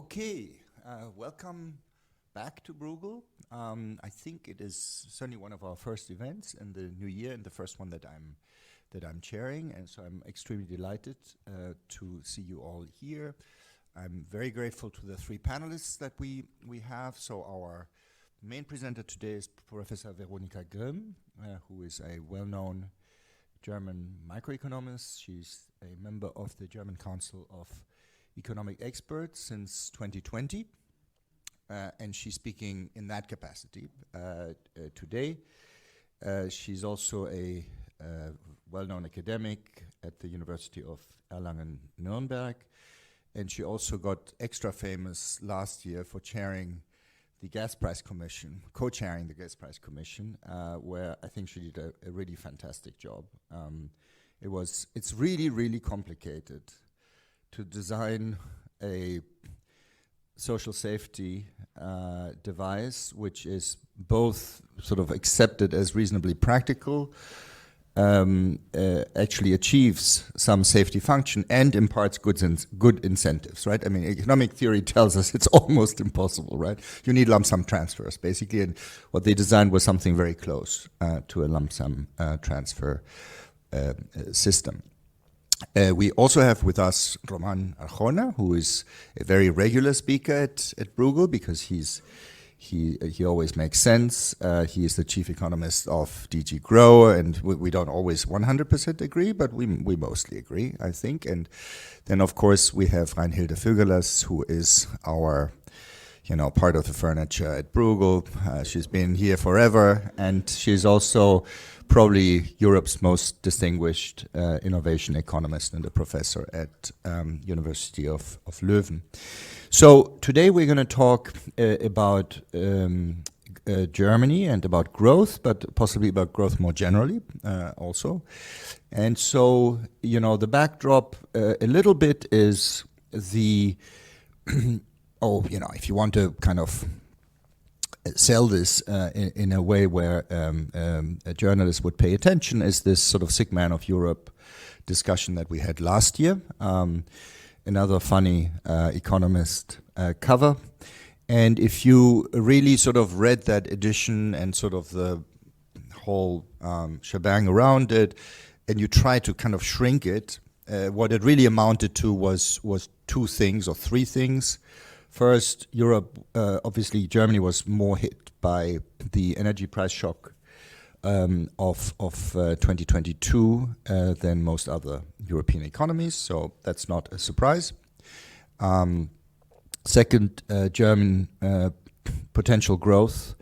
Okay, welcome back to Bruegel. I think it is certainly one of our first events in the new year, and the first one that I'm chairing, and so I'm extremely delighted to see you all here. I'm very grateful to the three panelists that we have. So our main presenter today is Professor Veronika Grimm, who is a well-known German microeconomist. She's a member of the German Council of Economic Experts since 2020, and she's speaking in that capacity today. She's also a well-known academic at the University of Erlangen-Nuremberg, and she also got extra famous last year for chairing the Gas Price Commission, co-chairing the Gas Price Commission, where I think she did a really fantastic job. It's really, really complicated to design a social safety device which is both sort of accepted as reasonably practical, actually achieves some safety function and imparts good incentives, right? I mean, economic theory tells us it's almost impossible, right? You need lump sum transfers, basically, and what they designed was something very close to a lump sum transfer system. We also have with us Roman Arjona, who is a very regular speaker at Bruegel because he always makes sense. He is the chief economist of DG Grow, and we don't always 100% agree, but we mostly agree, I think. And then, of course, we have Reinhilde Vögelers, who is our part of the furniture at Bruegel. She's been here forever, and she's also probably Europe's most distinguished innovation economist and a professor at University of Leuven. So today we're going to talk about Germany and about growth, but possibly about growth more generally also. And so, the backdrop a little bit is the if you want to kind of sell this in a way where a journalist would pay attention, is this sort of sick man of Europe discussion that we had last year. Another funny Economist cover. And if you really sort of read that edition and sort of the whole shebang around it, and you try to kind of shrink it, what it really amounted to was two things or three things. First, Europe, obviously Germany was more hit by the energy price shock of 2022 than most other European economies, so that's not a surprise. Second, German potential growth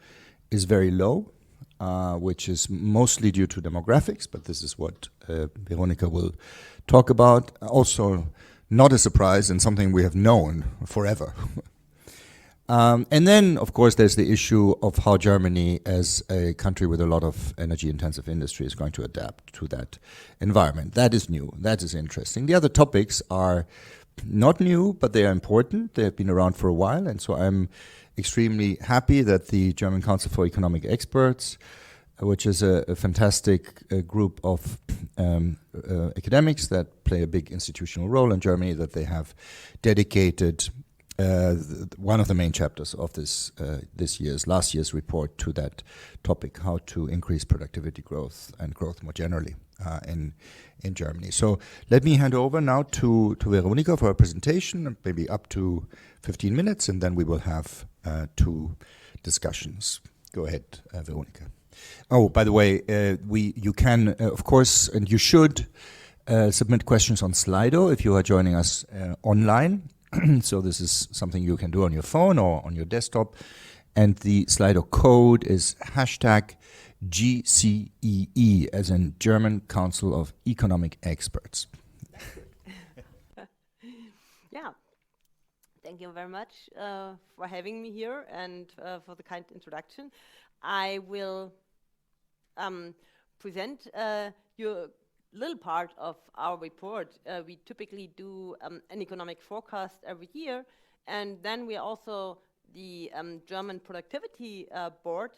is very low, which is mostly due to demographics, but this is what Veronika will talk about. Also, not a surprise and something we have known forever. And then, of course, there's the issue of how Germany, as a country with a lot of energy-intensive industry, is going to adapt to that environment. That is new. That is interesting. The other topics are not new, but they are important. They have been around for a while, and so I'm extremely happy that the German Council for Economic Experts, which is a fantastic group of academics that play a big institutional role in Germany, that they have dedicated one of the main chapters of last year's report to that topic, how to increase productivity growth and growth more generally in Germany. So let me hand over now to Veronika for her presentation, maybe up to 15 minutes, and then we will have two discussions. Go ahead, Veronika. Oh, by the way, you can, of course, and you should submit questions on Slido if you are joining us online. So this is something you can do on your phone or on your desktop. And the Slido code is #GCEE, as in German Council of Economic Experts. Yeah, thank you very much for having me here and for the kind introduction. I will present your little part of our report. We typically do an economic forecast every year, and then we also the German Productivity Board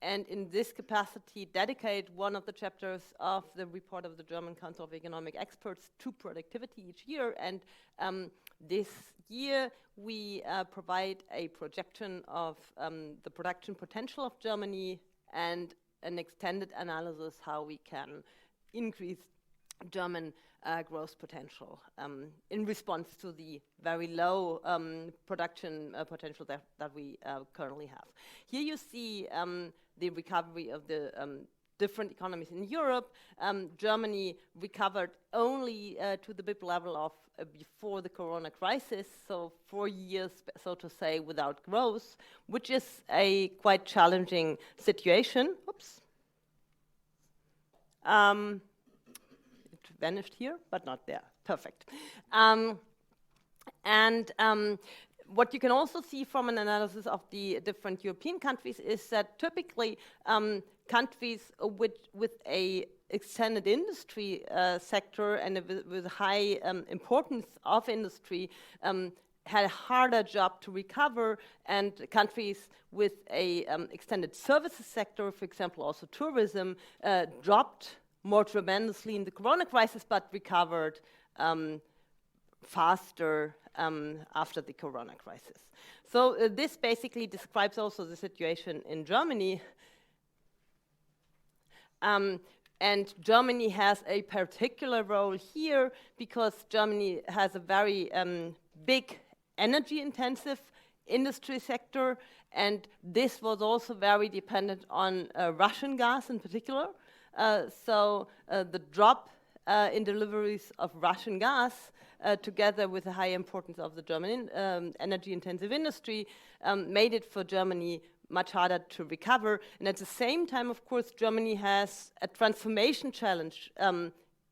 and in this capacity dedicate one of the chapters of the report of the German Council of Economic Experts to productivity each year. And this year we provide a projection of the production potential of Germany and an extended analysis how we can increase German growth potential in response to the very low production potential that we currently have. Here you see the recovery of the different economies in Europe. Germany recovered only to the BIP level of before the Corona crisis, so 4 years, so to say, without growth, which is a quite challenging situation. Oops. It vanished here, but not there. Perfect. What you can also see from an analysis of the different European countries is that typically countries with a extended industry sector and with high importance of industry had a harder job to recover, and countries with a extended services sector, for example, also tourism, dropped more tremendously in the Corona crisis, but recovered faster after the Corona crisis. So this basically describes also the situation in Germany. And Germany has a particular role here because Germany has a very big energy-intensive industry sector, and this was also very dependent on Russian gas in particular. So the drop in deliveries of Russian gas, together with the high importance of the German energy-intensive industry, made it for Germany much harder to recover. And at the same time, of course, Germany has a transformation challenge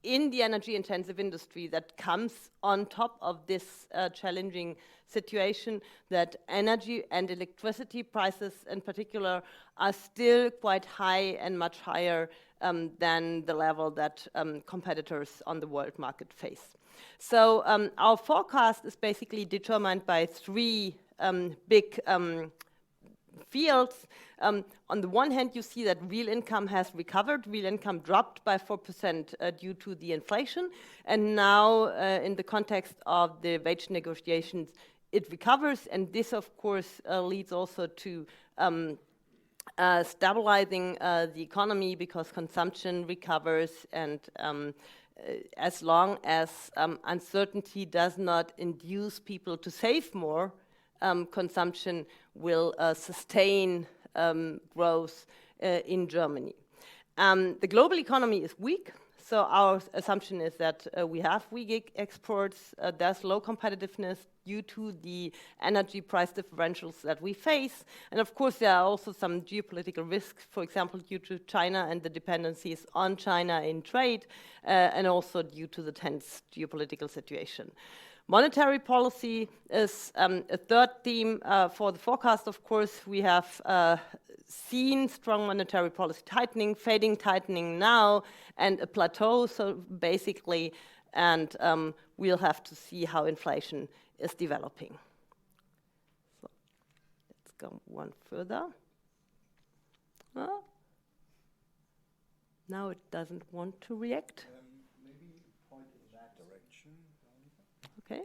in the energy-intensive industry that comes on top of this challenging situation, that energy and electricity prices in particular are still quite high and much higher than the level that competitors on the world market face. So our forecast is basically determined by three big fields. On the one hand, you see that real income has recovered. Real income dropped by 4% due to the inflation. And now, in the context of the wage negotiations, it recovers. And this, of course, leads also to stabilizing the economy because consumption recovers. And as long as uncertainty does not induce people to save more, consumption will sustain growth in Germany. The global economy is weak, so our assumption is that we have weak exports, there's low competitiveness due to the energy price differentials that we face, and of course there are also some geopolitical risks, for example due to China and the dependencies on China in trade, and also due to the tense geopolitical situation. Monetary policy is a third theme for the forecast. Of course, we have seen strong monetary policy tightening, fading tightening now, and a plateau, so basically, and we'll have to see how inflation is developing. So let's go one further. Now it doesn't want to react. Maybe point in that direction. Okay.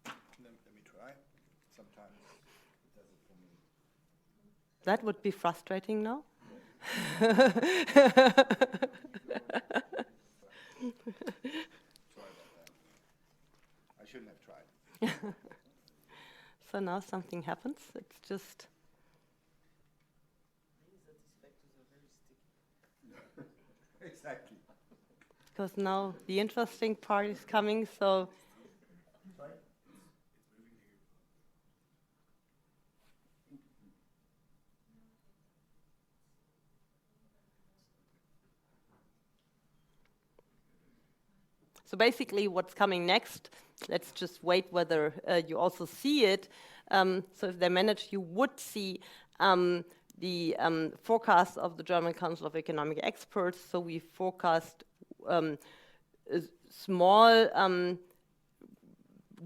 Let me try. Sometimes it does it for me. That would be frustrating now. Sorry about that. I shouldn't have tried. So now something happens. It's just. Exactly. Because now the interesting part is coming, so. So basically what's coming next, let's just wait whether you also see it. So if they manage, you would see the forecast of the German Council of Economic Experts. So we forecast a small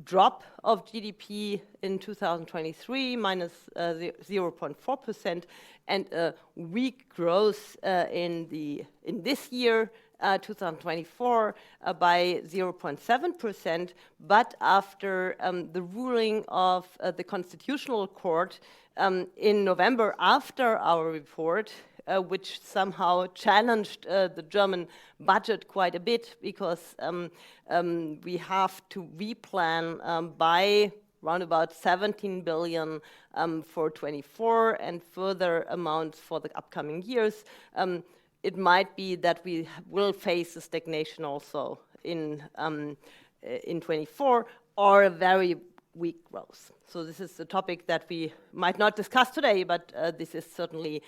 drop of GDP in 2023, minus 0.4%, and a weak growth in this year, 2024, by 0.7%. But after the ruling of the Constitutional Court in November, after our report, which somehow challenged the German budget quite a bit, because we have to replan by around about 17 billion for 24 and further amounts for the upcoming years. It might be that we will face a stagnation also in 24, or a very weak growth. So this is a topic that we might not discuss today, but this is certainly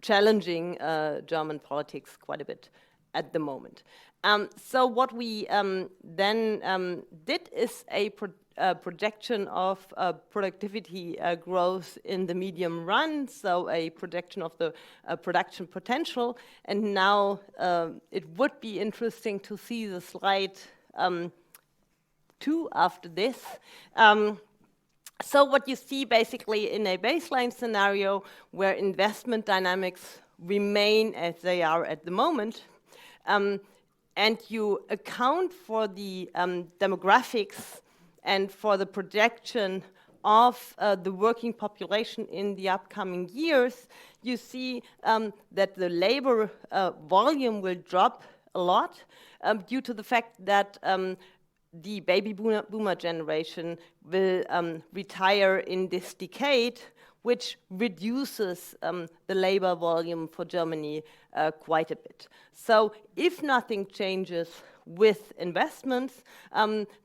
challenging German politics quite a bit at the moment. So what we then did is a projection of productivity growth in the medium run, so a projection of the production potential. And now it would be interesting to see the slide 2 after this. So what you see basically in a baseline scenario where investment dynamics remain as they are at the moment, and you account for the demographics and for the projection of the working population in the upcoming years, you see that the labor volume will drop a lot due to the fact that the baby boomer generation will retire in this decade, which reduces the labor volume for Germany quite a bit. So if nothing changes with investments,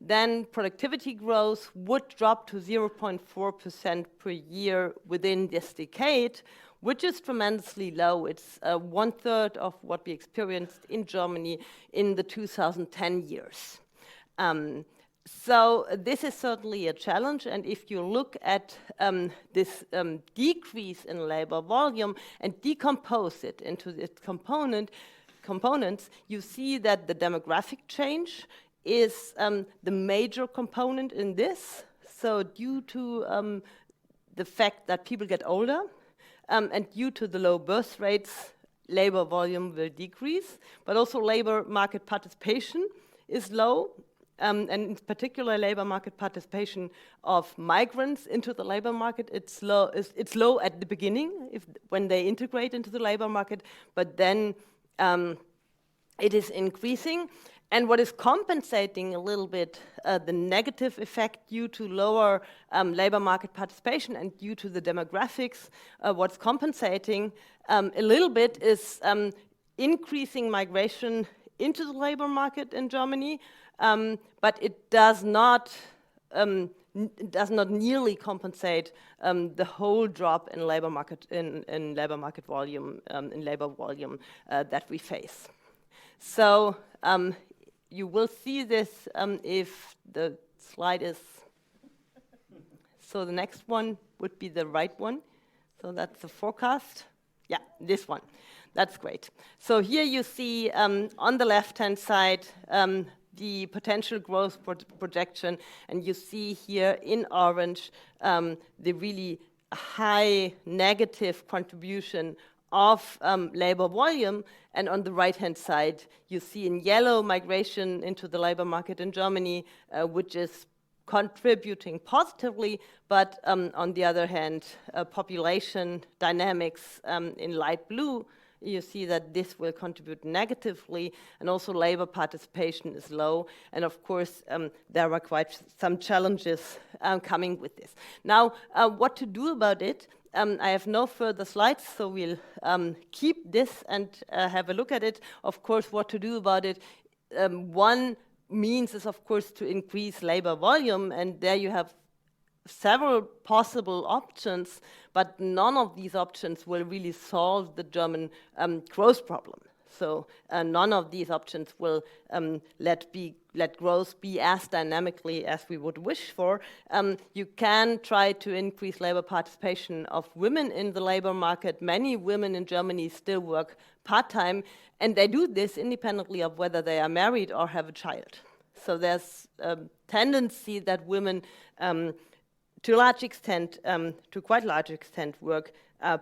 then productivity growth would drop to 0.4% per year within this decade, which is tremendously low. It's 1/3 of what we experienced in Germany in the 2010 years. So this is certainly a challenge, and if you look at this decrease in labor volume and decompose it into its components, you see that the demographic change is the major component in this. So due to the fact that people get older and due to the low birth rates, labor volume will decrease, but also labor market participation is low. And in particular, labor market participation of migrants into the labor market, it's low at the beginning when they integrate into the labor market, but then it is increasing. And what is compensating a little bit the negative effect due to lower labor market participation and due to the demographics, what's compensating a little bit is increasing migration into the labor market in Germany. But it does not nearly compensate the whole drop in labor market volume that we face. So you will see this if the slide is. So the next one would be the right one. So that's the forecast. Yeah, this one. That's great. So here you see on the left-hand side the potential growth projection, and you see here in orange the really high negative contribution of labor volume, and on the right-hand side you see in yellow migration into the labor market in Germany, which is contributing positively, but on the other hand, population dynamics in light blue, you see that this will contribute negatively, and also labor participation is low. And of course, there are quite some challenges coming with this. Now, what to do about it? I have no further slides, so we'll keep this and have a look at it. Of course, what to do about it? One means is, of course, to increase labor volume, and there you have several possible options, but none of these options will really solve the German growth problem. So none of these options will let growth be as dynamically as we would wish for. You can try to increase labor participation of women in the labor market. Many women in Germany still work part-time, and they do this independently of whether they are married or have a child. So there's a tendency that women, to a large extent, to quite large extent, work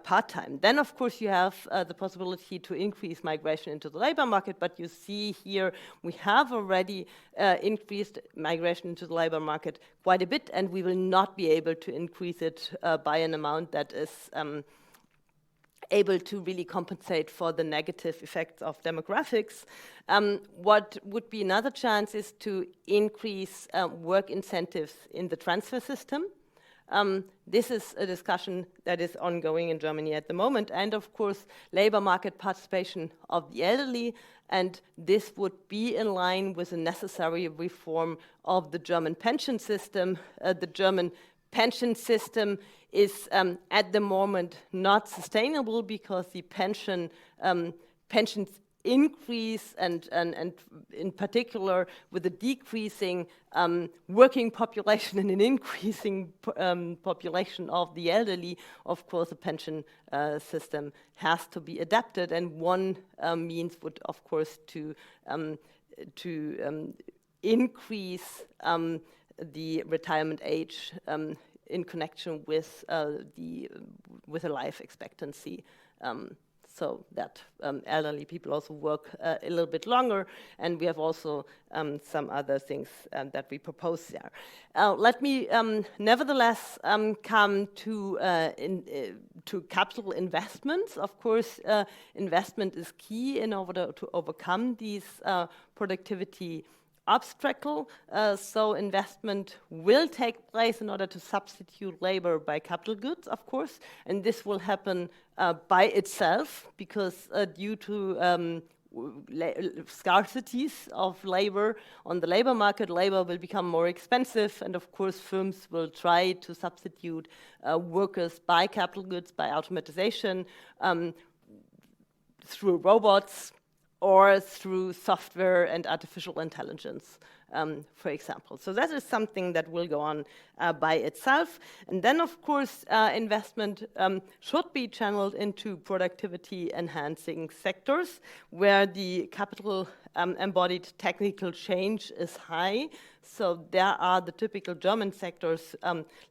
part-time. Then, of course, you have the possibility to increase migration into the labor market, but you see here we have already increased migration into the labor market quite a bit, and we will not be able to increase it by an amount that is able to really compensate for the negative effects of demographics. What would be another chance is to increase work incentives in the transfer system. This is a discussion that is ongoing in Germany at the moment, and of course, labor market participation of the elderly, and this would be in line with a necessary reform of the German pension system. The German pension system is at the moment not sustainable because the pensions increase and in particular with a decreasing working population and an increasing population of the elderly, of course the pension system has to be adapted, and one means would of course to increase the retirement age in connection with a life expectancy, so that elderly people also work a little bit longer, and we have also some other things that we propose there. Let me nevertheless come to capital investments. Of course, investment is key in order to overcome these productivity obstacle, so investment will take place in order to substitute labor by capital goods, of course, and this will happen by itself because due to scarcities of labor on the labor market, labor will become more expensive, and of course firms will try to substitute workers by capital goods, by automatization, through robots, or through software and artificial intelligence, for example. So that is something that will go on by itself. And then, of course, investment should be channeled into productivity-enhancing sectors where the capital embodied technical change is high. So there are the typical German sectors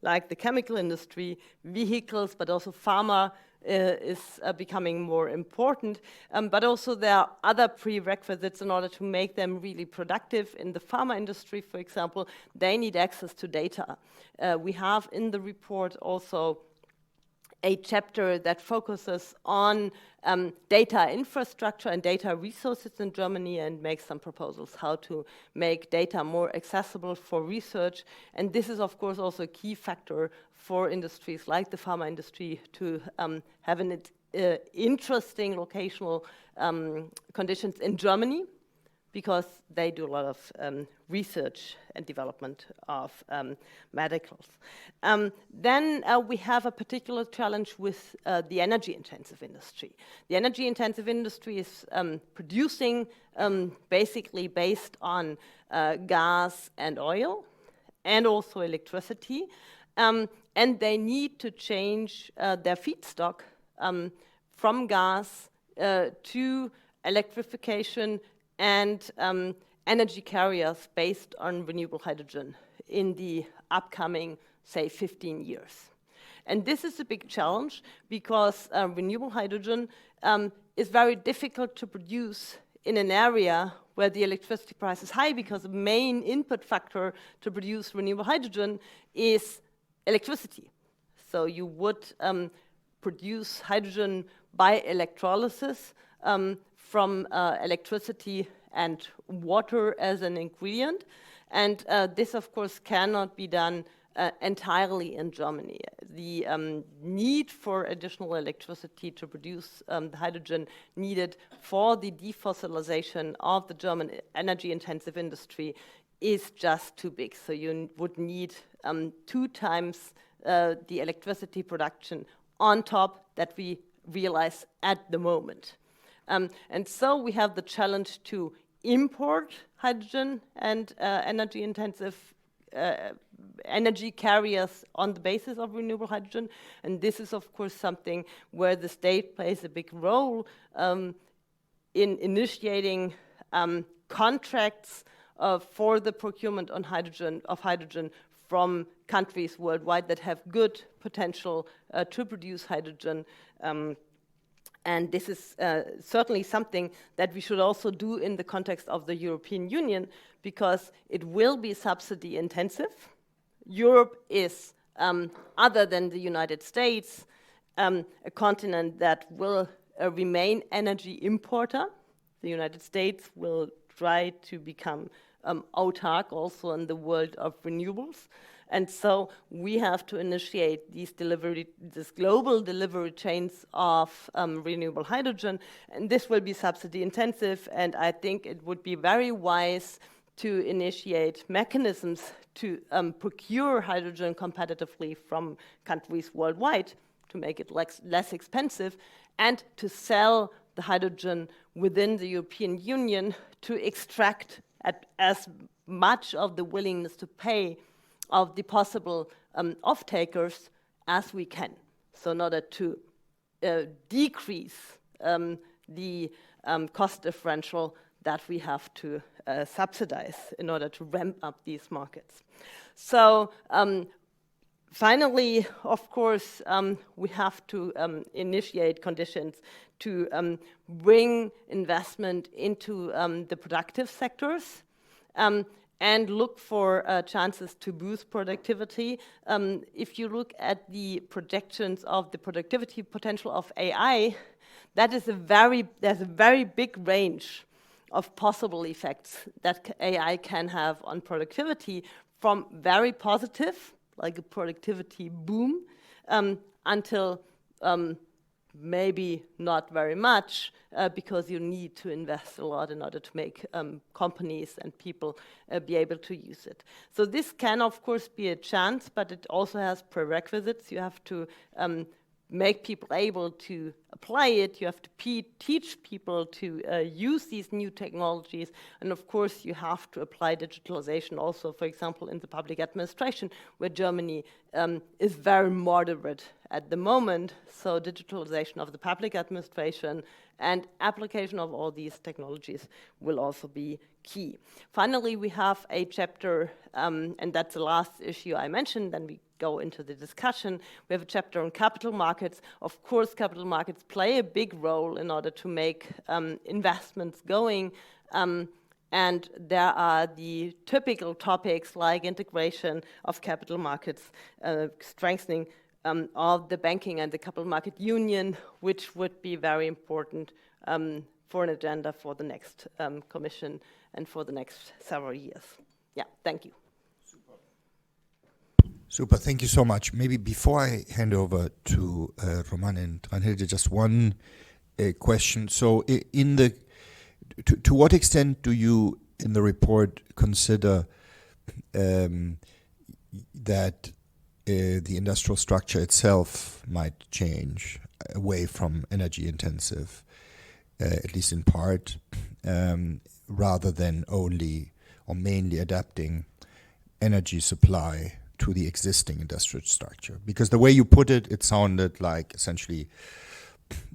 like the chemical industry, vehicles, but also pharma, is becoming more important, but also there are other prerequisites in order to make them really productive. In the pharma industry, for example, they need access to data. We have in the report also a chapter that focuses on data infrastructure and data resources in Germany and makes some proposals how to make data more accessible for research. And this is, of course, also a key factor for industries like the pharma industry to have an interesting locational conditions in Germany, because they do a lot of research and development of medicals. Then we have a particular challenge with the energy-intensive industry. The energy-intensive industry is producing basically based on gas and oil, and also electricity, and they need to change their feedstock from gas to electrification and energy carriers based on renewable hydrogen in the upcoming, say, 15 years. And this is a big challenge because renewable hydrogen is very difficult to produce in an area where the electricity price is high, because the main input factor to produce renewable hydrogen is electricity. So you would produce hydrogen by electrolysis from electricity and water as an ingredient. And this, of course, cannot be done entirely in Germany. The need for additional electricity to produce the hydrogen needed for the defossilization of the German energy-intensive industry is just too big. So you would need 2 times the electricity production on top that we realize at the moment. And so we have the challenge to import hydrogen and energy-intensive energy carriers on the basis of renewable hydrogen. And this is, of course, something where the state plays a big role in initiating contracts for the procurement of hydrogen from countries worldwide that have good potential to produce hydrogen. And this is certainly something that we should also do in the context of the European Union, because it will be subsidy intensive. Europe is, other than the United States, a continent that will remain energy importer. The United States will try to become autark also in the world of renewables. And so we have to initiate these global delivery chains of renewable hydrogen, and this will be subsidy intensive, and I think it would be very wise to initiate mechanisms to procure hydrogen competitively from countries worldwide to make it less expensive, and to sell the hydrogen within the European Union to extract as much of the willingness to pay of the possible off-takers as we can, so in order to decrease the cost differential that we have to subsidize in order to ramp up these markets. So finally, of course, we have to initiate conditions to bring investment into the productive sectors, and look for chances to boost productivity. If you look at the projections of the productivity potential of AI, there's a very big range of possible effects that AI can have on productivity, from very positive, like a productivity boom, until maybe not very much, because you need to invest a lot in order to make companies and people be able to use it. So this can, of course, be a chance, but it also has prerequisites. You have to make people able to apply it. You have to teach people to use these new technologies. And of course, you have to apply digitalization also, for example, in the public administration, where Germany is very moderate at the moment. So digitalization of the public administration and application of all these technologies will also be key. Finally, we have a chapter, and that's the last issue I mentioned, then we go into the discussion. We have a chapter on capital markets. Of course, capital markets play a big role in order to make investments going. And there are the typical topics like integration of capital markets, strengthening of the banking and the capital market union, which would be very important for an agenda for the next Commission and for the next several years. Yeah, thank you. Super, thank you so much. Maybe before I hand over to Roman and Ranhilde, just one question. So to what extent do you, in the report, consider that the industrial structure itself might change away from energy intensive, at least in part, rather than only or mainly adapting energy supply to the existing industrial structure? Because the way you put it, it sounded like essentially,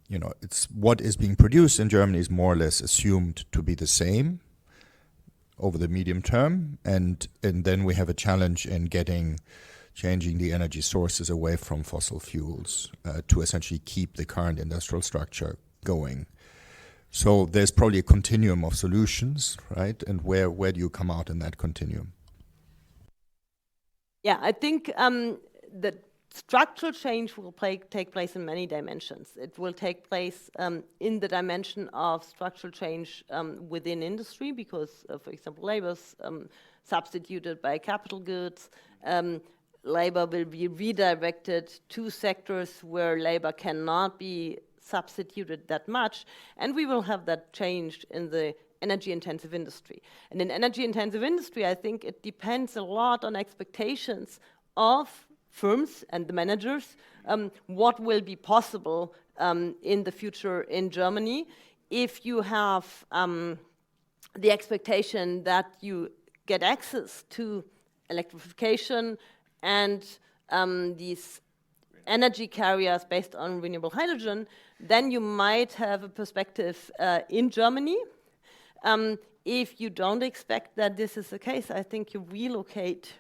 you know, it's what is being produced in Germany is more or less assumed to be the same over the medium term, and then we have a challenge in changing the energy sources away from fossil fuels to essentially keep the current industrial structure going. So there's probably a continuum of solutions, right? And where do you come out in that continuum? Yeah, I think that structural change will take place in many dimensions. It will take place in the dimension of structural change within industry, because, for example, labor is substituted by capital goods. Labor will be redirected to sectors where labor cannot be substituted that much, and we will have that changed in the energy-intensive industry. And in energy-intensive industry, I think it depends a lot on expectations of firms and the managers, what will be possible in the future in Germany. If you have the expectation that you get access to electrification and these energy carriers based on renewable hydrogen, then you might have a perspective in Germany. If you don't expect that this is the case, I think you relocate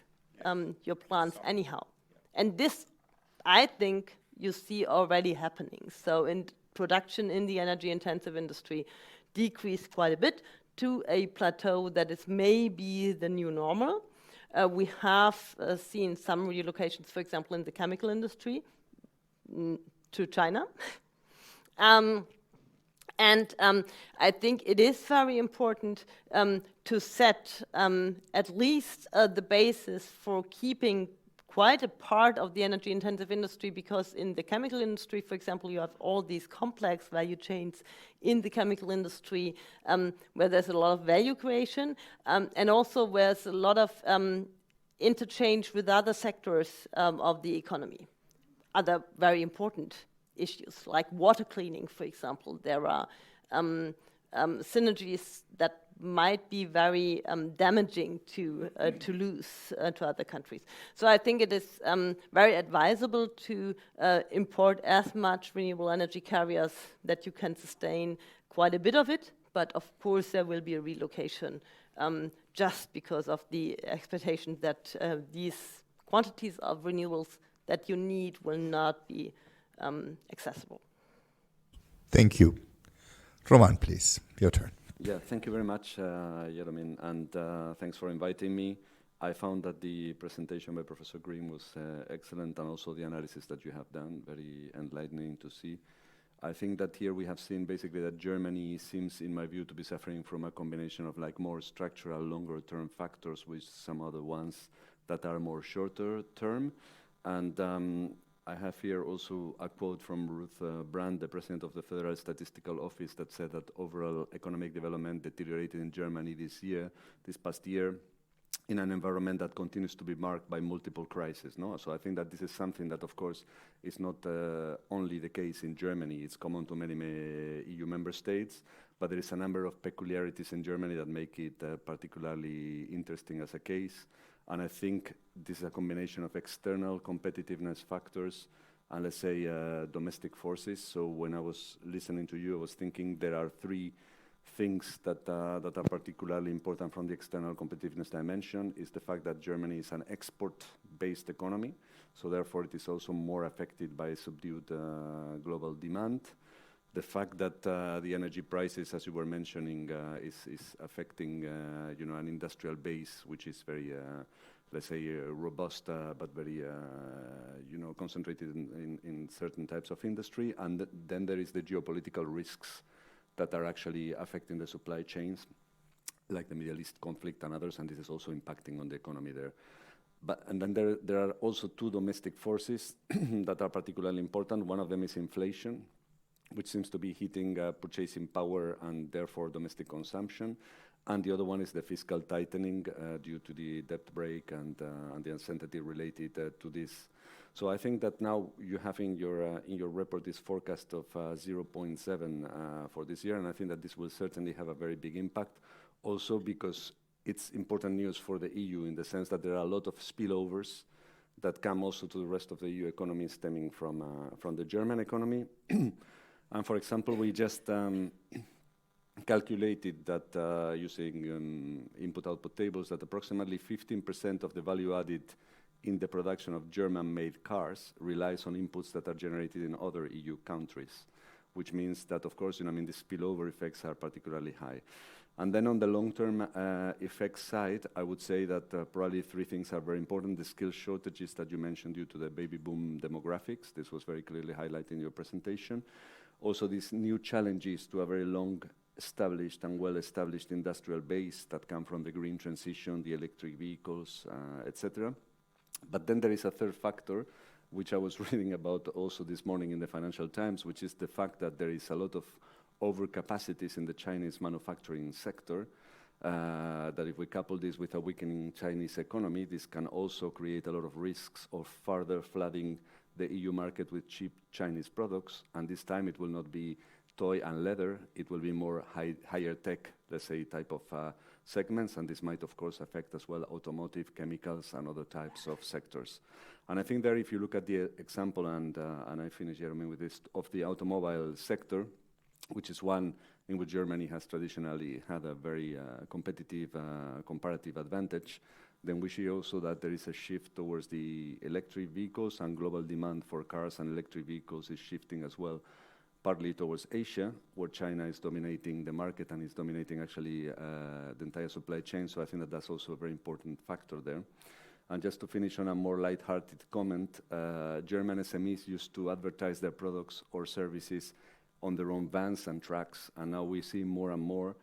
your plants anyhow. And this, I think, you see already happening. So in production in the energy-intensive industry decreased quite a bit to a plateau that is maybe the new normal. We have seen some relocations, for example, in the chemical industry to China. I think it is very important to set at least the basis for keeping quite a part of the energy-intensive industry, because in the chemical industry, for example, you have all these complex value chains in the chemical industry where there's a lot of value creation and also where there's a lot of interchange with other sectors of the economy. Other very important issues like water cleaning, for example. There are synergies that might be very damaging to lose to other countries. So I think it is very advisable to import as much renewable energy carriers that you can sustain quite a bit of it, but of course there will be a relocation just because of the expectation that these quantities of renewables that you need will not be accessible. Thank you. Roman, please, your turn. Yeah, thank you very much, Jeromin, and thanks for inviting me. I found that the presentation by Professor Green was excellent, and also the analysis that you have done, very enlightening to see. I think that here we have seen basically that Germany seems, in my view, to be suffering from a combination of like more structural, longer-term factors with some other ones that are more shorter term. And I have here also a quote from Ruth Brand, the president of the Federal Statistical Office, that said that overall economic development deteriorated in Germany this past year, in an environment that continues to be marked by multiple crises. No? So I think that this is something that, of course, is not only the case in Germany. It's common to many EU member states, but there is a number of peculiarities in Germany that make it particularly interesting as a case. And I think this is a combination of external competitiveness factors and, let's say, domestic forces. So when I was listening to you, I was thinking there are three things that are particularly important from the external competitiveness dimension. Is the fact that Germany is an export-based economy, so therefore it is also more affected by subdued global demand. The fact that the energy prices, as you were mentioning, is affecting an industrial base which is very, let's say, robust, but very concentrated in certain types of industry. And then there is the geopolitical risks that are actually affecting the supply chains, like the Middle East conflict and others, and this is also impacting on the economy there. And then there are also two domestic forces that are particularly important. One of them is inflation, which seems to be hitting purchasing power and therefore domestic consumption. And the other one is the fiscal tightening due to the debt brake and the uncertainty related to this. So I think that now you have in your report this forecast of 0.7 for this year, and I think that this will certainly have a very big impact. Also because it's important news for the EU in the sense that there are a lot of spillovers that come also to the rest of the EU economy stemming from the German economy. And for example, we just calculated that using input-output tables that approximately 15% of the value added in the production of German-made cars relies on inputs that are generated in other EU countries, which means that, of course, the spillover effects are particularly high. And then on the long-term effects side, I would say that probably three things are very important. The skill shortages that you mentioned due to the baby boom demographics. This was very clearly highlighted in your presentation. Also, these new challenges to a very long-established and well-established industrial base that come from the green transition, the electric vehicles, etc. But then there is a third factor, which I was reading about also this morning in the Financial Times, which is the fact that there is a lot of overcapacities in the Chinese manufacturing sector, that if we couple this with a weakening Chinese economy, this can also create a lot of risks of further flooding the EU market with cheap Chinese products. And this time it will not be toy and leather, it will be more higher tech, let's say, type of segments, and this might, of course, affect as well automotive, chemicals, and other types of sectors. And I think there, if you look at the example, and I finish, Jeremy, with this, of the automobile sector, which is one in which Germany has traditionally had a very competitive comparative advantage, then we see also that there is a shift towards the electric vehicles, and global demand for cars and electric vehicles is shifting as well, partly towards Asia, where China is dominating the market and is dominating actually the entire supply chain. So I think that that's also a very important factor there. And just to finish on a more light-hearted comment, German SMEs used to advertise their products or services on their own vans and trucks, and now we see more and more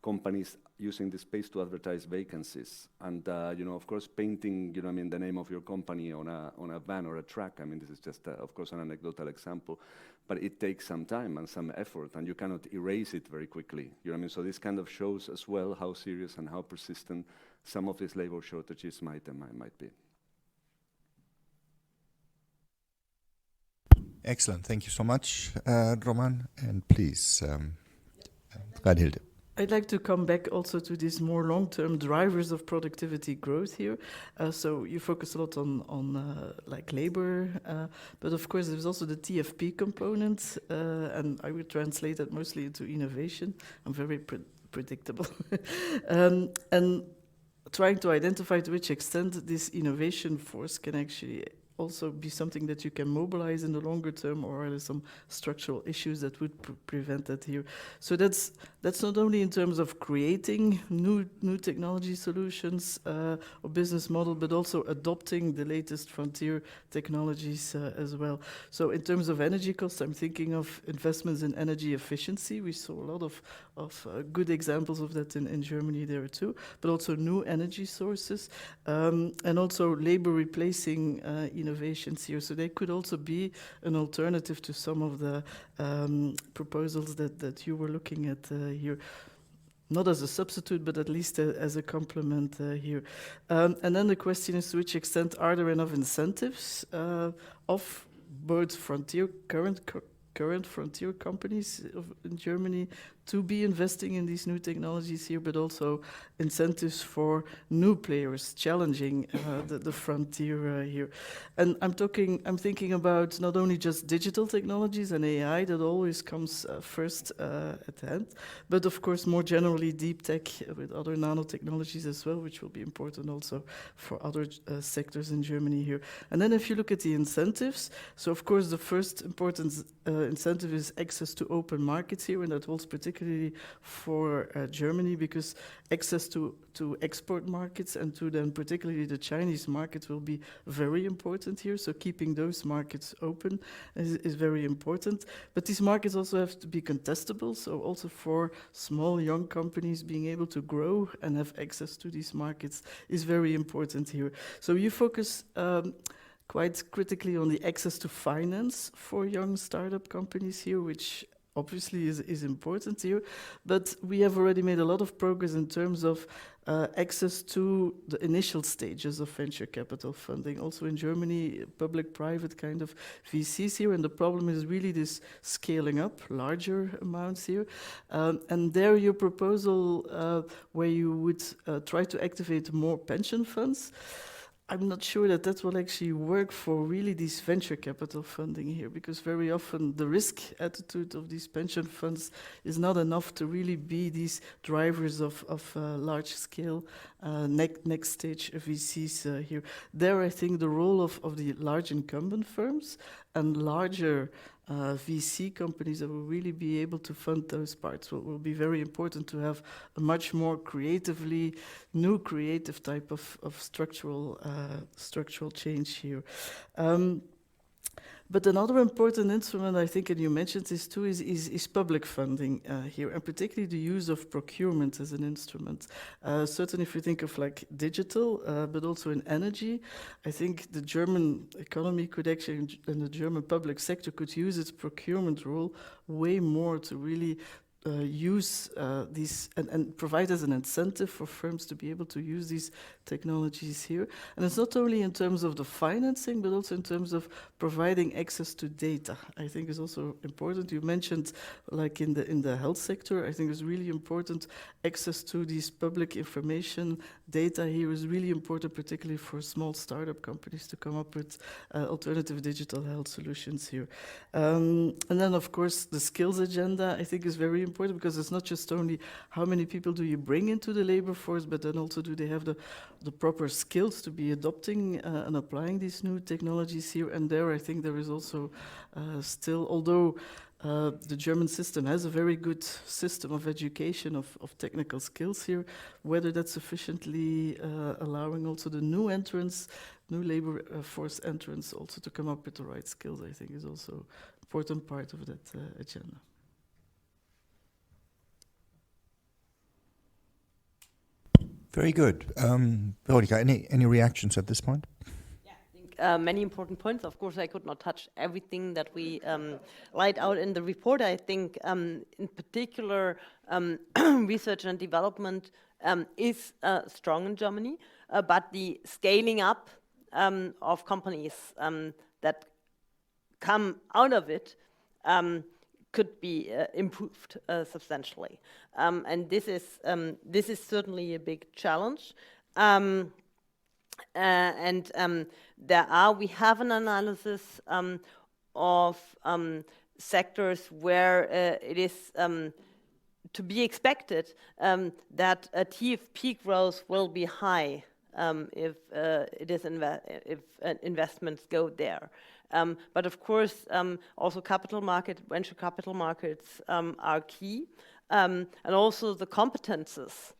companies using the space to advertise vacancies. And you know, of course, painting, you know, I mean, the name of your company on a van or a truck. I mean, this is just, of course, an anecdotal example, but it takes some time and some effort, and you cannot erase it very quickly. You know what I mean? So this kind of shows as well how serious and how persistent some of these labor shortages might be. Excellent. Thank you so much, Roman. And please, Reinhilde. I'd like to come back also to these more long-term drivers of productivity growth here. So you focus a lot on like labor, but of course there's also the TFP component, and I would translate that mostly into innovation. I'm very predictable. And trying to identify to which extent this innovation force can actually also be something that you can mobilize in the longer term, or are there some structural issues that would prevent that here? So that's not only in terms of creating new technology solutions or business model, but also adopting the latest frontier technologies as well. So in terms of energy costs, I'm thinking of investments in energy efficiency. We saw a lot of good examples of that in Germany there too, but also new energy sources, and also labor replacing innovations here. So they could also be an alternative to some of the proposals that you were looking at here. Not as a substitute, but at least as a complement here. And then the question is, to which extent are there enough incentives of both current frontier companies in Germany to be investing in these new technologies here, but also incentives for new players challenging the frontier here. And I'm thinking about not only just digital technologies and AI that always comes first at the end, but of course more generally deep tech with other nanotechnologies as well, which will be important also for other sectors in Germany here. And then if you look at the incentives, so of course the first important incentive is access to open markets here, and that holds particularly for Germany, because access to export markets and to then particularly the Chinese market will be very important here. So keeping those markets open is very important. But these markets also have to be contestable. So also for small young companies being able to grow and have access to these markets is very important here. So you focus quite critically on the access to finance for young startup companies here, which obviously is important here, but we have already made a lot of progress in terms of access to the initial stages of venture capital funding. Also in Germany, public-private kind of VCs here, and the problem is really this scaling up larger amounts here. And there your proposal where you would try to activate more pension funds, I'm not sure that will actually work for really this venture capital funding here, because very often the risk attitude of these pension funds is not enough to really be these drivers of large-scale next stage VCs here. There, I think the role of the large incumbent firms and larger VC companies that will really be able to fund those parts will be very important to have a much more creative type of structural change here. But another important instrument, I think, and you mentioned this too, is public funding here, and particularly the use of procurement as an instrument. Certainly if we think of like digital, but also in energy, I think the German economy could actually, and the German public sector could use its procurement role way more to really use these and provide as an incentive for firms to be able to use these technologies here. And it's not only in terms of the financing, but also in terms of providing access to data. I think is also important. You mentioned, like in the health sector, I think it's really important. Access to these public information data here is really important, particularly for small startup companies to come up with alternative digital health solutions here. And then, of course, the skills agenda, I think, is very important because it's not just only how many people do you bring into the labor force, but then also do they have the proper skills to be adopting and applying these new technologies here. And there, I think there is also still, although the German system has a very good system of education of technical skills here, whether that's sufficiently allowing also the new entrants, new labor force entrants also to come up with the right skills, I think is also an important part of that agenda. Very good. Veronika, any reactions at this point? Yeah, I think many important points. Of course, I could not touch everything that we laid out in the report. I think in particular, research and development is strong in Germany, but the scaling up of companies that come out of it could be improved substantially, and this is certainly a big challenge. We have an analysis of sectors where it is to be expected that a TFP growth will be high if investments go there. But of course, also venture capital markets are key, and also the competences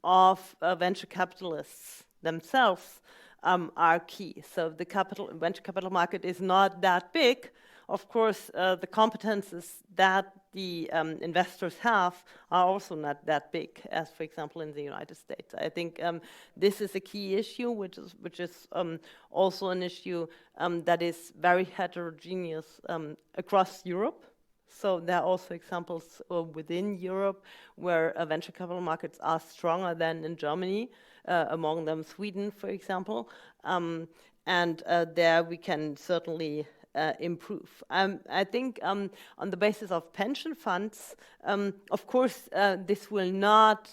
of venture capitalists themselves are key. So the venture capital market is not that big. Of course, the competences that the investors have are also not that big, as for example in the United States. I think this is a key issue, which is also an issue that is very heterogeneous across Europe. So there are also examples within Europe where venture capital markets are stronger than in Germany, among them Sweden, for example, and there we can certainly improve. I think on the basis of pension funds, of course, this will not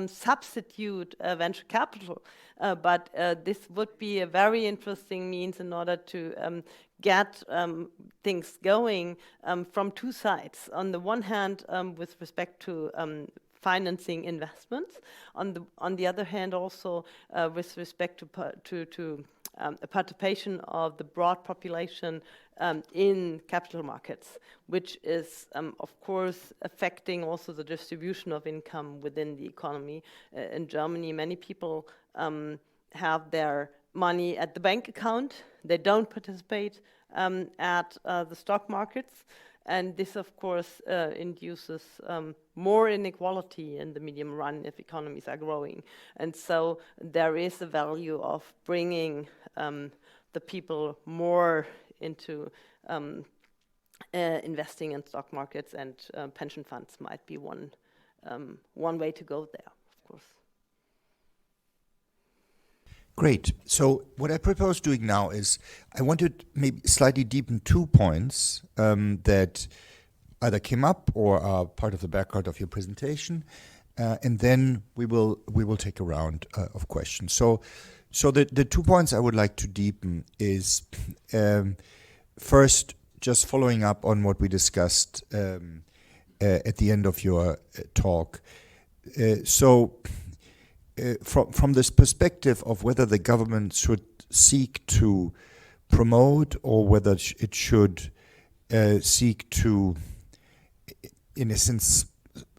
substitute venture capital, but this would be a very interesting means in order to get things going from two sides. On the one hand, with respect to financing investments. On the other hand, also with respect to a participation of the broad population in capital markets, which is, of course, affecting also the distribution of income within the economy. In Germany, many people have their money at the bank account. They don't participate at the stock markets. And this, of course, induces more inequality in the medium run if economies are growing. And so there is a value of bringing the people more into investing in stock markets, and pension funds might be one way to go there, of course. Great. So what I propose doing now is I want to maybe slightly deepen 2 points that either came up or are part of the background of your presentation, and then we will take a round of questions. So the 2 points I would like to deepen is first, just following up on what we discussed at the end of your talk. From this perspective of whether the government should seek to promote or whether it should seek to, in a sense,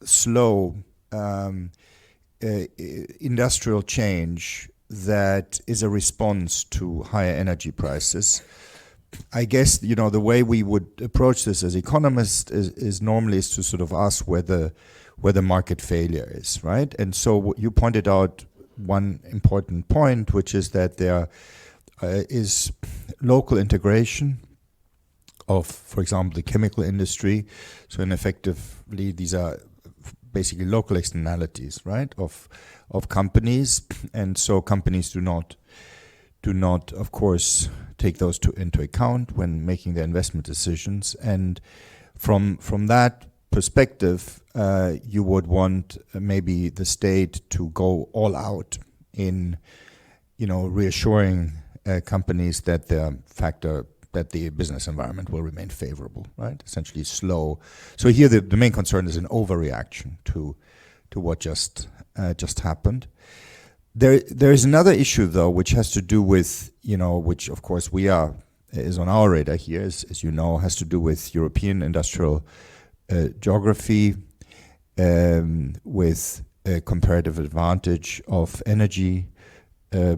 slow industrial change that is a response to higher energy prices. I guess, the way we would approach this as economists is normally to sort of ask where the market failure is, right? And so you pointed out one important point, which is that there is local integration of, for example, the chemical industry. So, effectively, these are basically local externalities, right, of companies, and so companies do not, of course, take those into account when making their investment decisions. And from that perspective, you would want maybe the state to go all out in, reassuring companies that that the business environment will remain favorable, right? Essentially slow. So here the main concern is an overreaction to what just happened. There is another issue though, which has to do with, which of course is on our radar here, as you know, has to do with European industrial geography, with a comparative advantage of energy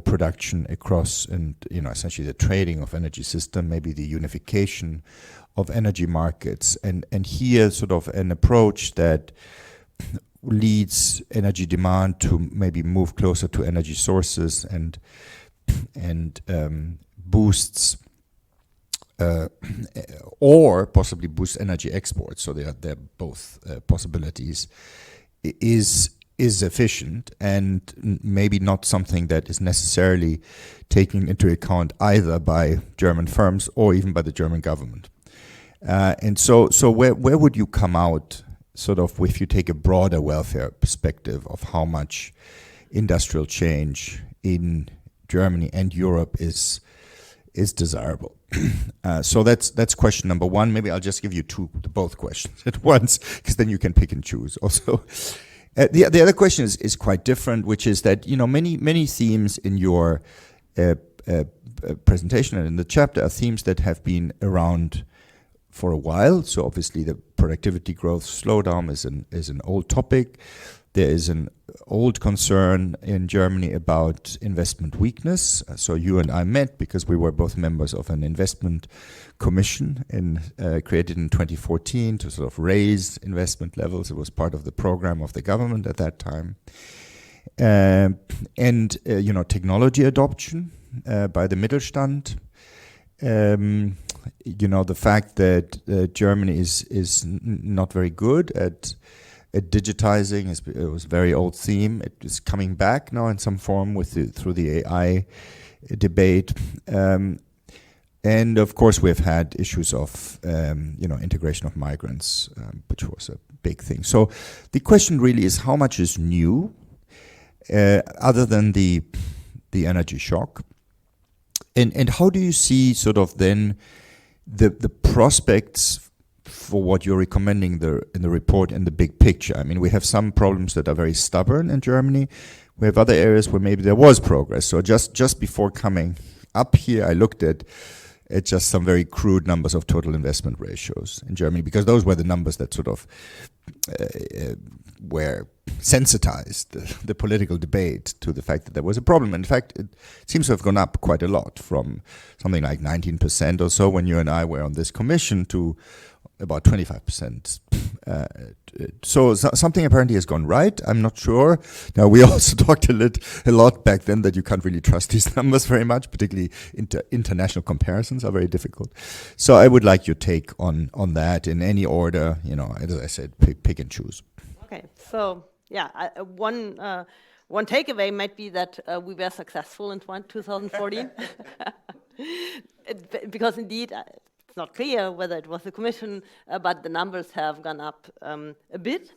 production across, and essentially the trading of energy system, maybe the unification of energy markets, and here sort of an approach that leads energy demand to maybe move closer to energy sources and boosts or possibly boosts energy exports. So they're both possibilities. Is efficient and maybe not something that is necessarily taken into account either by German firms or even by the German government. And so where would you come out sort of if you take a broader welfare perspective of how much industrial change in Germany and Europe is desirable? So that's question number one. Maybe I'll just give you both questions at once, because then you can pick and choose also. The other question is quite different, which is that many themes in your presentation and in the chapter are themes that have been around for a while. So obviously the productivity growth slowdown is an old topic. There is an old concern in Germany about investment weakness. So you and I met because we were both members of an investment commission created in 2014 to sort of raise investment levels. It was part of the program of the government at that time. And technology adoption by the Mittelstand. The fact that Germany is not very good at digitizing it was a very old theme. It is coming back now in some form through the AI debate, and of course we've had issues of integration of migrants, which was a big thing. So the question really is how much is new, other than the energy shock, and how do you see sort of then the prospects for what you're recommending in the report and the big picture? I mean, we have some problems that are very stubborn in Germany. We have other areas where maybe there was progress. So just before coming up here, I looked at just some very crude numbers of total investment ratios in Germany, because those were the numbers that sort of were sensitized the political debate to the fact that there was a problem. In fact, it seems to have gone up quite a lot, from something like 19% or so when you and I were on this commission to about 25%. So something apparently has gone right. I'm not sure. Now, we also talked a lot back then that you can't really trust these numbers very much, particularly international comparisons are very difficult. So I would like your take on that in any order. As I said, pick and choose. Okay, so yeah, one takeaway might be that we were successful in 2014, because indeed it's not clear whether it was the Commission, but the numbers have gone up a bit,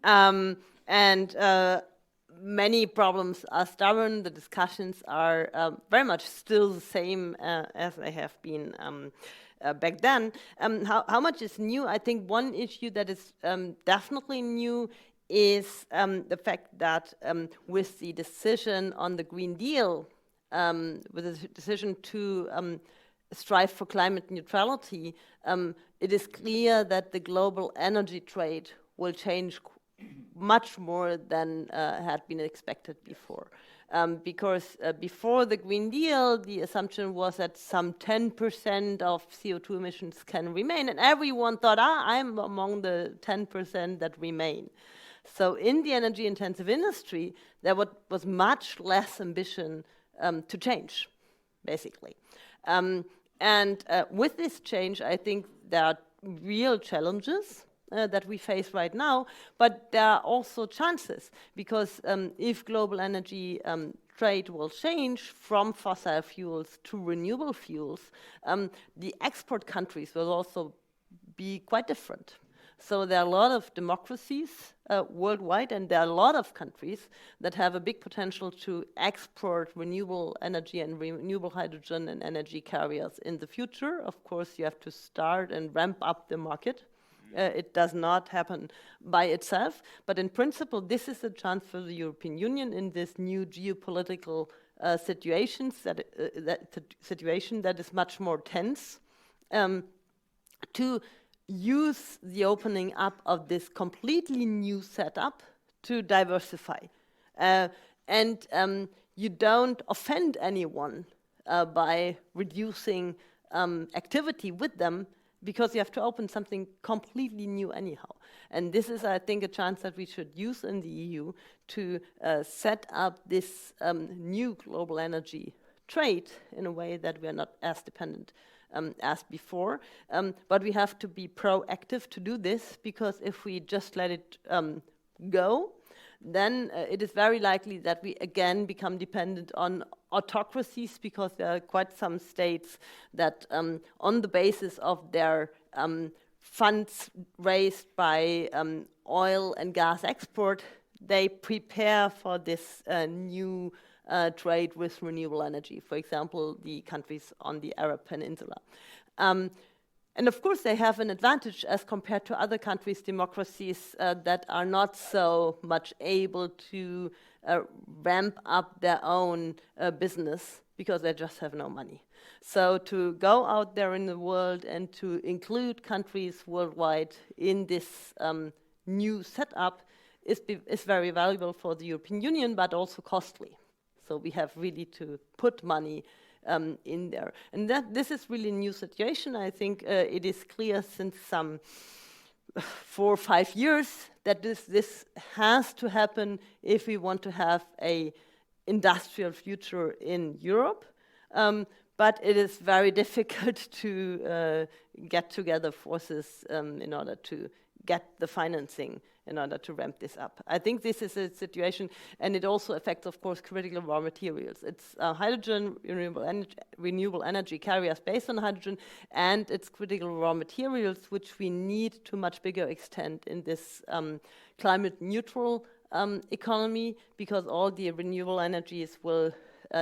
and many problems are stubborn. The discussions are very much still the same as they have been back then. How much is new? I think one issue that is definitely new is the fact that with the decision on the Green Deal, with the decision to strive for climate neutrality, it is clear that the global energy trade will change much more than had been expected before. Because before the Green Deal, the assumption was that some 10% of CO2 emissions can remain, and everyone thought, I'm among the 10% that remain. So in the energy-intensive industry, there was much less ambition to change, basically. And with this change, I think there are real challenges that we face right now, but there are also chances, because if global energy trade will change from fossil fuels to renewable fuels, the export countries will also be quite different. So there are a lot of democracies worldwide, and there are a lot of countries that have a big potential to export renewable energy and renewable hydrogen and energy carriers in the future. Of course, you have to start and ramp up the market. It does not happen by itself, but in principle, this is a chance for the European Union in this new geopolitical situation that is much more tense, to use the opening up of this completely new setup to diversify. And you don't offend anyone by reducing activity with them, because you have to open something completely new anyhow. And this is, I think, a chance that we should use in the EU to set up this new global energy trade in a way that we are not as dependent as before. But we have to be proactive to do this, because if we just let it go, then it is very likely that we again become dependent on autocracies, because there are quite some states that on the basis of their funds raised by oil and gas export, they prepare for this new trade with renewable energy. For example, the countries on the Arab Peninsula. And of course, they have an advantage as compared to other countries, democracies that are not so much able to ramp up their own business, because they just have no money. So to go out there in the world and to include countries worldwide in this new setup is very valuable for the European Union, but also costly. So we have really to put money in there. And this is really a new situation. I think it is clear since some 4 or 5 years that this has to happen if we want to have a industrial future in Europe. But it is very difficult to get together forces in order to get the financing in order to ramp this up. I think this is a situation, and it also affects, of course, critical raw materials. It's hydrogen, renewable energy carriers based on hydrogen, and it's critical raw materials, which we need to much bigger extent in this climate neutral economy, because all the renewable energies will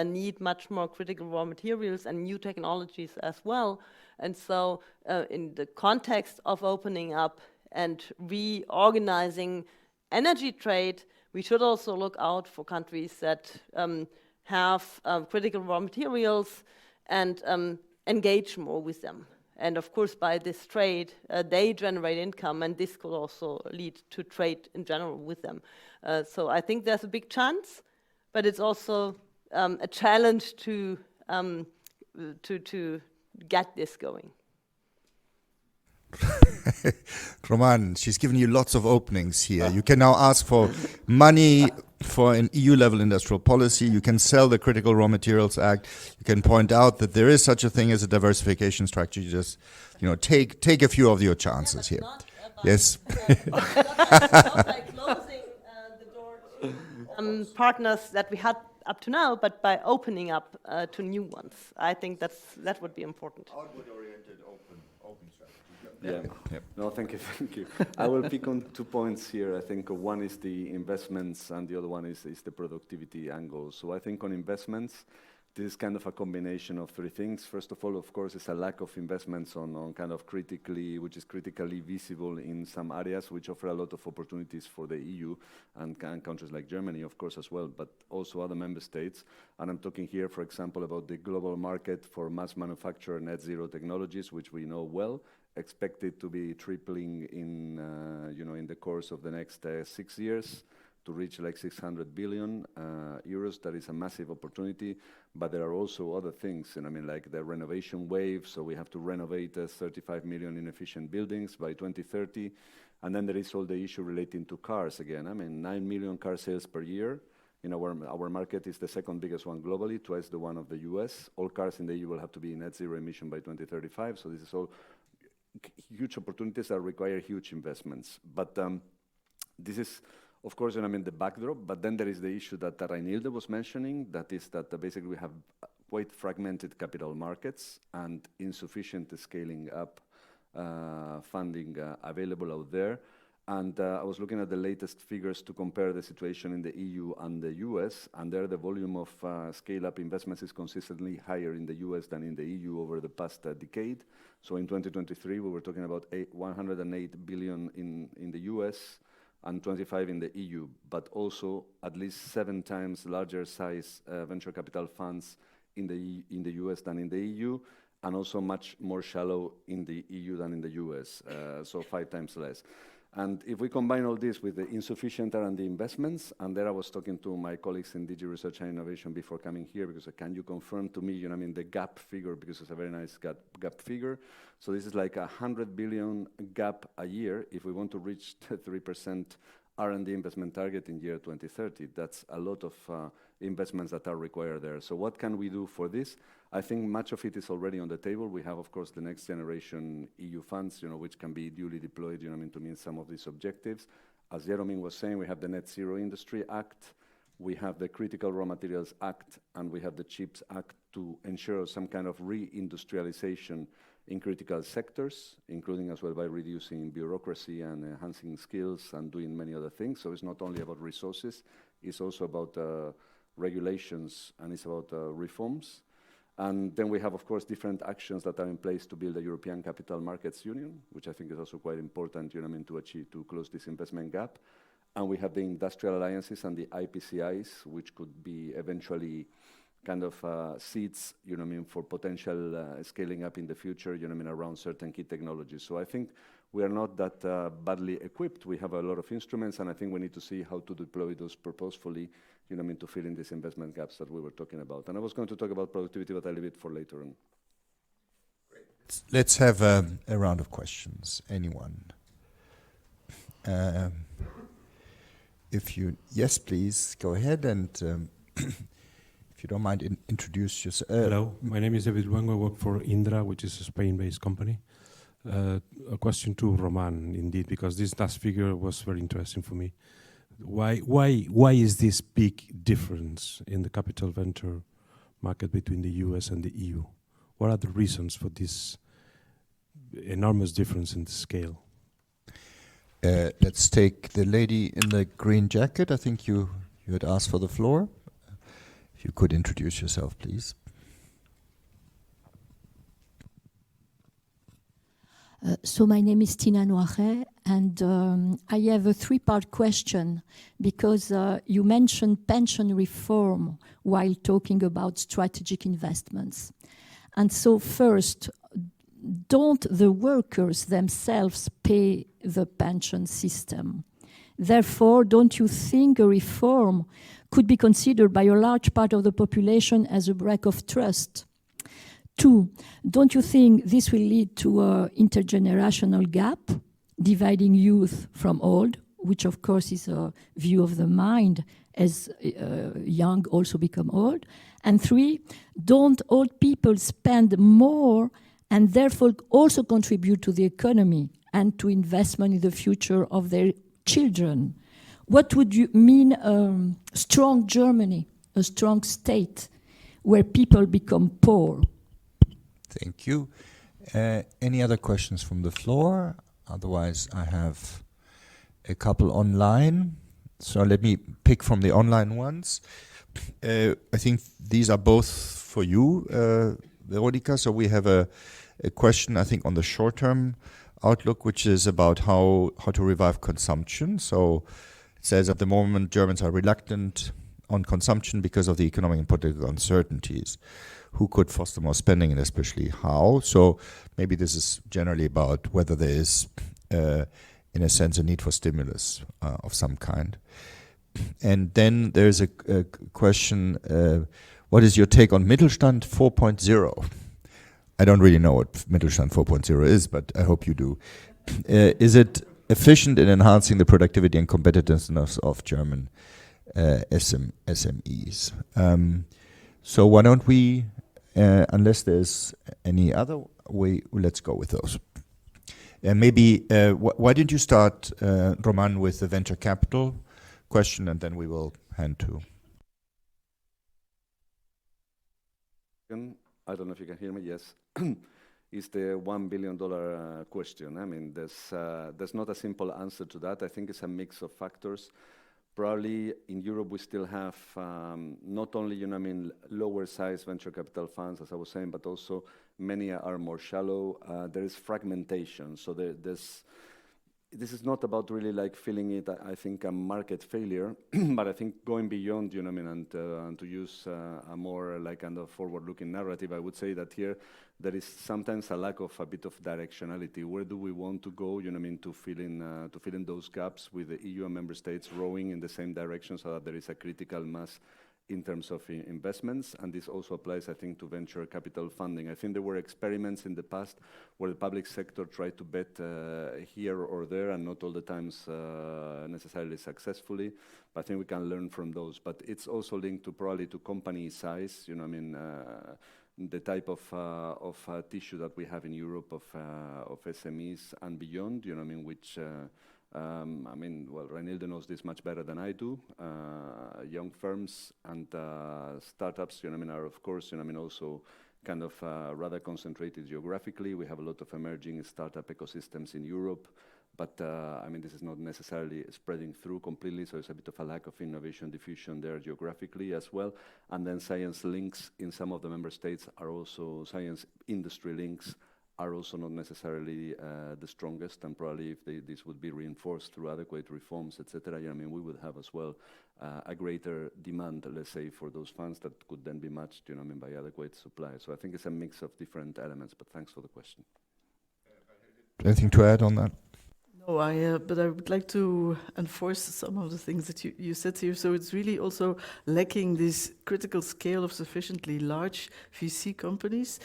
need much more critical raw materials and new technologies as well. And so in the context of opening up and reorganizing energy trade, we should also look out for countries that have critical raw materials and engage more with them. And of course, by this trade, they generate income, and this could also lead to trade in general with them. So I think there's a big chance, but it's also a challenge to get this going. Roman, she's given you lots of openings here. You can now ask for money for an EU-level industrial policy. You can sell the Critical Raw Materials Act. You can point out that there is such a thing as a diversification strategy. Just, take a few of your chances here. Yes. Not by closing the door to partners that we had up to now, but by opening up to new ones. I think that would be important. Outward-oriented, open strategy. Yeah. Yep. No, thank you. I will pick on 2 points here. I think one is the investments, and the other one is the productivity angle. So I think on investments, this is kind of a combination of 3 things. First of all, of course, it's a lack of investments on kind of which is critically visible in some areas, which offer a lot of opportunities for the EU and countries like Germany, of course, as well, but also other member states. And I'm talking here, for example, about the global market for mass manufacture net zero technologies, which we know well, expected to be tripling in the course of the next 6 years. To reach like 600 billion euros. That is a massive opportunity, but there are also other things, and like the renovation wave, so we have to renovate 35 million inefficient buildings by 2030, and then there is all the issue relating to cars again. 9 million car sales per year, In our market is the second biggest one globally, twice the one of the US. All cars in the EU will have to be net zero emission by 2035. So this is all huge opportunities that require huge investments. But this is, of course, the backdrop. But then there is the issue that Reinilde was mentioning. That is that basically we have quite fragmented capital markets and insufficient scaling up funding available out there. And I was looking at the latest figures to compare the situation in the EU and the US, and there the volume of scale-up investments is consistently higher in the US than in the EU over the past decade. So in 2023, we were talking about 108 billion in the US and 25 in the EU, but also at least 7 times larger size venture capital funds in the US than in the EU, and also much more shallow in the EU than in the US, so 5 times less. And if we combine all this with the insufficient R&D investments, and there I was talking to my colleagues in DG Research and Innovation before coming here, because can you confirm to me, the gap figure, because it's a very nice gap figure. So this is like 100 billion gap a year if we want to reach the 3% R&D investment target in year 2030. That's a lot of investments that are required there. So what can we do for this? I think much of it is already on the table. We have, of course, the next generation EU funds, which can be duly deployed, to meet some of these objectives. As Jeromin was saying, we have the Net Zero Industry Act, we have the Critical Raw Materials Act, and we have the CHIPS Act to ensure some kind of reindustrialization in critical sectors, including as well by reducing bureaucracy and enhancing skills and doing many other things. So it's not only about resources, it's also about regulations, and it's about reforms. And then we have, of course, different actions that are in place to build a European Capital Markets Union, which I think is also quite important, to close this investment gap. And we have the industrial alliances and the IPCIs, which could be eventually kind of seeds, for potential scaling up in the future, around certain key technologies. So I think we are not that badly equipped. We have a lot of instruments, and I think we need to see how to deploy those purposefully, to fill in these investment gaps that we were talking about. And I was going to talk about productivity, but I'll leave it for later on. Great. Let's have a round of questions. Anyone? Yes, please, go ahead, and if you don't mind, introduce yourself. Hello, my name is David Luengo. I work for Indra, which is a Spain-based company. A question to Roman, indeed, because this last figure was very interesting for me. Why is this big difference in the capital venture market between the US and the EU? What are the reasons for this enormous difference in the scale? Let's take the lady in the green jacket. I think you had asked for the floor. If you could introduce yourself, please. So my name is Tina Noiret, and I have a 3-part question, because you mentioned pension reform while talking about strategic investments. And so first, don't the workers themselves pay the pension system? Therefore, don't you think a reform could be considered by a large part of the population as a break of trust? 2, don't you think this will lead to an intergenerational gap, dividing youth from old, which of course is a view of the mind, as young also become old? And 3, don't old people spend more and therefore also contribute to the economy and to investment in the future of their children? What would you mean strong Germany, a strong state, where people become poor? Thank you. Any other questions from the floor? Otherwise, I have a couple online. So let me pick from the online ones. I think these are both for you, Veronica. So we have a question, I think, on the short-term outlook, which is about how to revive consumption. So it says at the moment Germans are reluctant on consumption because of the economic and political uncertainties. Who could foster more spending, and especially how? So maybe this is generally about whether there is, in a sense, a need for stimulus of some kind. And then there's a question, what is your take on Mittelstand 4.0? I don't really know what Mittelstand 4.0 is, but I hope you do. Is it efficient in enhancing the productivity and competitiveness of German SMEs. So why don't we, unless there's any other way, let's go with those. Maybe, why didn't you start, Roman, with the venture capital question, and then we will hand to. I don't know if you can hear me. Yes. Is the $1 billion question. I mean, there's not a simple answer to that. I think it's a mix of factors. Probably in Europe, we still have not only, you know, I mean, lower size venture capital funds, as I was saying, but also many are more shallow. There is fragmentation. So this is not about really like feeling it, I think, a market failure, but I think going beyond, you know, I mean, and to use a more like kind of forward-looking narrative, I would say that here there is sometimes a lack of a bit of directionality. Where do we want to go, you know, I mean, to fill in those gaps with the EU and member states rowing in the same direction, so that there is a critical mass in terms of investments, and this also applies, I think, to venture capital funding. I think there were experiments in the past where the public sector tried to bet here or there, and not all the times necessarily successfully, but I think we can learn from those. But it's also linked to probably to company size, you know, I mean, the type of tissue that we have in Europe of SMEs and beyond, you know, I mean, which I mean, well, Reinilde knows this much better than I do. Young firms and startups, you know, I mean, are of course, you know, I mean, also kind of rather concentrated geographically. We have a lot of emerging startup ecosystems in Europe, but I mean, this is not necessarily spreading through completely, so it's a bit of a lack of innovation diffusion there geographically as well. And then science links in some of the member states are also, science industry links are also not necessarily the strongest, and probably if this would be reinforced through adequate reforms, etc., I mean, we would have as well a greater demand, let's say, for those funds that could then be matched, you know, I mean, by adequate supply. So I think it's a mix of different elements, but thanks for the question. Anything to add on that? No, but I would like to enforce some of the things that you said here. So it's really also lacking this critical scale of sufficiently large VC companies.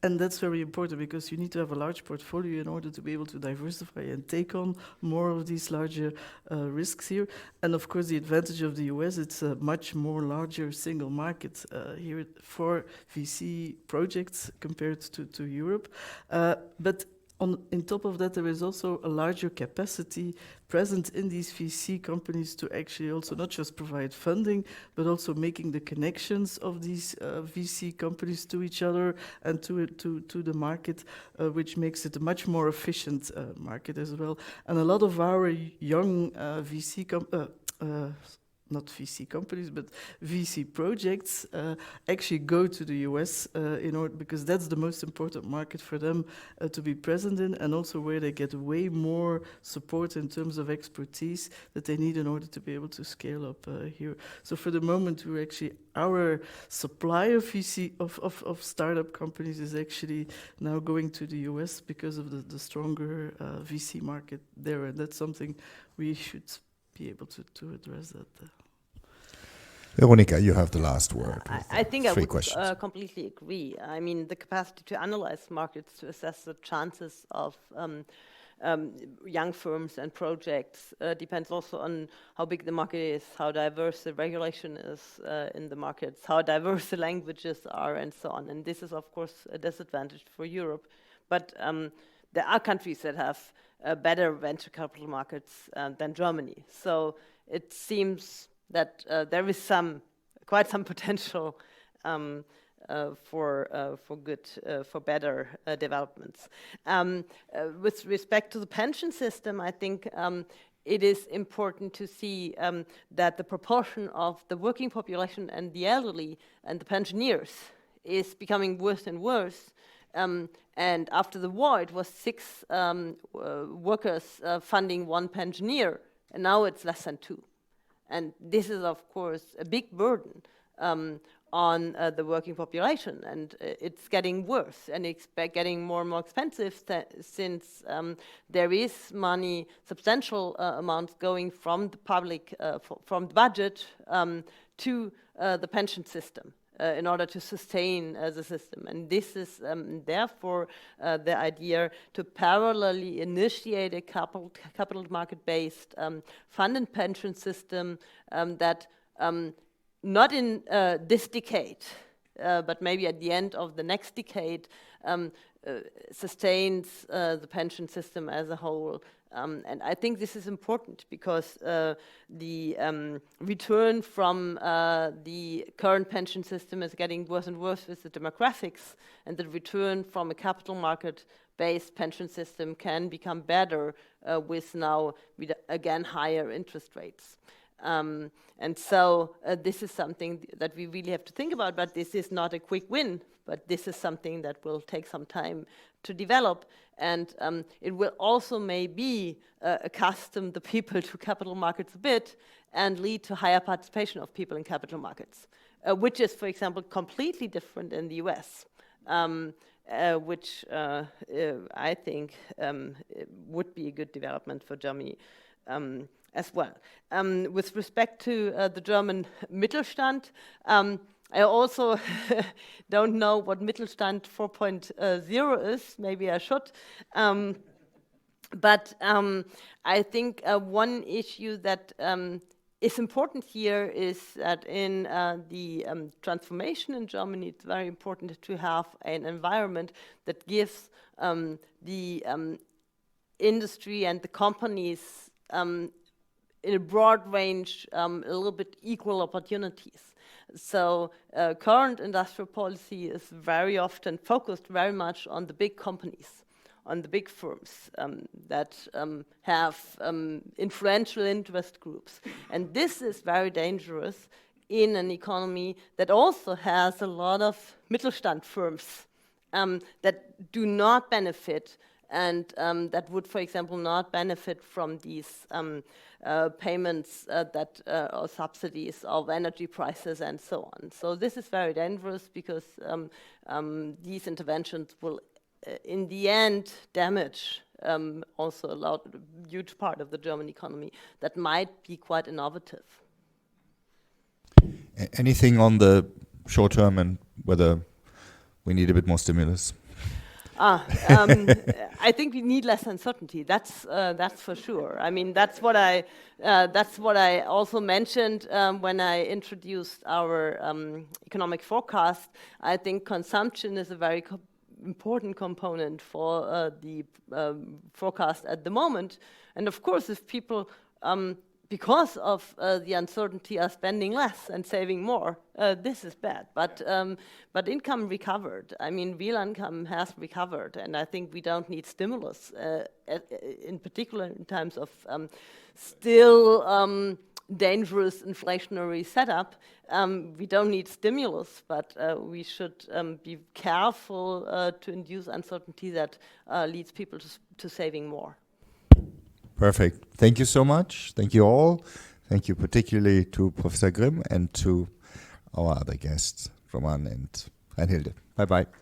And that's very important because you need to have a large portfolio in order to be able to diversify and take on more of these larger risks here. And of course, the advantage of the US, it's a much more larger single market here for VC projects compared to Europe. But on top of that, there is also a larger capacity present in these VC companies to actually also not just provide funding, but also making the connections of these VC companies to each other and to the market, which makes it a much more efficient market as well. And a lot of our young not VC companies, but VC projects actually go to the US in order, because that's the most important market for them to be present in, and also where they get way more support in terms of expertise that they need in order to be able to scale up here. So for the moment, we're actually, our supply of VC, of startup companies is actually now going to the US because of the stronger VC market there, and that's something we should be able to address that. Veronica, you have the last word. I think I would completely agree. I mean, the capacity to analyze markets, to assess the chances of young firms and projects depends also on how big the market is, how diverse the regulation is in the markets, how diverse the languages are, and so on. And this is, of course, a disadvantage for Europe. But there are countries that have better venture capital markets than Germany. So it seems that there is quite some potential for better developments. With respect to the pension system, I think it is important to see that the proportion of the working population and the elderly and the pensioners is becoming worse and worse. And after the war, it was 6 workers funding 1 pensioner, and now it's less than 2. And this is, of course, a big burden on the working population, and it's getting worse, and it's getting more and more expensive since there is money, substantial amounts going from the public, from the budget to the pension system in order to sustain the system. And this is therefore the idea to parallelly initiate a capital market-based fund and pension system that not in this decade, but maybe at the end of the next decade, sustains the pension system as a whole. And I think this is important because the return from the current pension system is getting worse and worse with the demographics, and the return from a capital market-based pension system can become better with now, again, higher interest rates. And so this is something that we really have to think about, but this is not a quick win, but this is something that will take some time to develop. And it will also maybe accustom the people to capital markets a bit and lead to higher participation of people in capital markets, which is, for example, completely different in the US, which I think would be a good development for Germany as well. With respect to the German Mittelstand, I also don't know what Mittelstand 4.0 is. Maybe I should. But I think one issue that is important here is that in the transformation in Germany, it's very important to have an environment that gives the industry and the companies in a broad range a little bit equal opportunities. So current industrial policy is very often focused very much on the big companies, on the big firms that have influential interest groups. And this is very dangerous in an economy that also has a lot of Mittelstand firms that do not benefit and that would, for example, not benefit from these payments or subsidies of energy prices and so on. So this is very dangerous because these interventions will, in the end, damage also a huge part of the German economy that might be quite innovative. Anything on the short term and whether we need a bit more stimulus? I think we need less uncertainty. That's for sure. I mean, that's what I also mentioned when I introduced our economic forecast. I think consumption is a very important component for the forecast at the moment. And of course, if people, because of the uncertainty, are spending less and saving more, this is bad. But income recovered. I mean, real income has recovered, and I think we don't need stimulus, in particular in times of still dangerous inflationary setup. We don't need stimulus, but we should be careful to induce uncertainty that leads people to saving more. Perfect. Thank you so much. Thank you all. Thank you particularly to Professor Grimm and to our other guests, Roman and Reinhilde. Bye-bye.